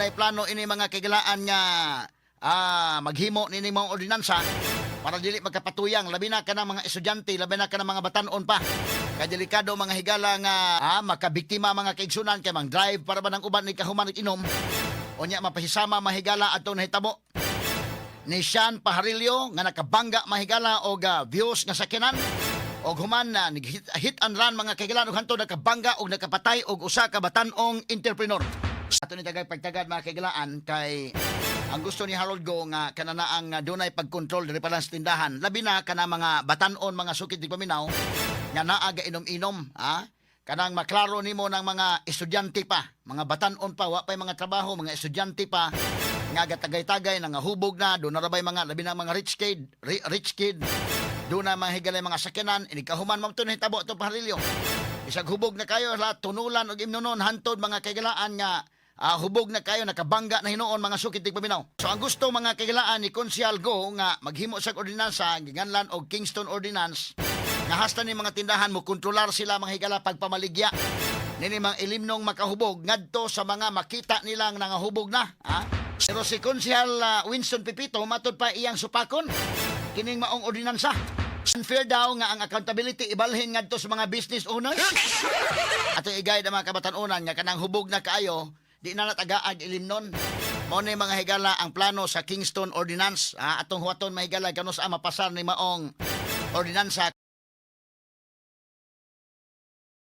dunay plano ini mga kagalaan nga maghimo nini mga ordinansa para dili magkapatuyang labi na kanang mga estudyante, labi na kanang mga batanon pa. Kay delikado mga higala nga makabiktima mga kaigsunan kay mang drive para ba nang uban ni kahuman inom. Unya mapahisama mahigala ato nahitabo ni Sean Pajarillo nga nakabangga mahigala og views nga sakinan og human na hit and run mga kaigalan og hanto nakabangga og nakapatay og usa ka batanong entrepreneur. Ato ni tagay pagtagad mga kaigalaan kay ang gusto ni Harold Go nga kanana ang dunay pagkontrol diri pa lang sa tindahan labi na kana mga batanon mga sukit di paminaw nga naa ga inom-inom kanang maklaro nimo ng mga estudyante pa mga batanon pa wa pay mga trabaho mga estudyante pa nga gatagay-tagay nga hubog na do na rabay mga labi na mga rich kid do na mga higalay mga sakyanan inikahuman mo to nahitabo to Pajarillo bisag hubog na kayo lahat tunulan og imnonon hantod mga kaigalaan nga hubog na kayo nakabangga na hinoon mga sukit tig paminaw. So ang gusto mga kaigalaan ni Konsyal Go nga maghimo sa ordinansa ginganlan og Kingston Ordinance nga hasta ni mga tindahan mo kontrolar sila mga higala pagpamaligya nini mga ilimnong makahubog ngadto sa mga makita nilang nangahubog na Pero si Konsyal Winston Pipito matod pa iyang supakon kining maong ordinansa. Unfair daw nga ang accountability ibalhin ngadto sa mga business owners. Ato i-guide ang mga kabatan-unan nga kanang hubog na kaayo di na natagaag ilimnon. Mao ni mga higala ang plano sa Kingston Ordinance. Atong huwaton mahigala kanos mapasar ni maong ordinansa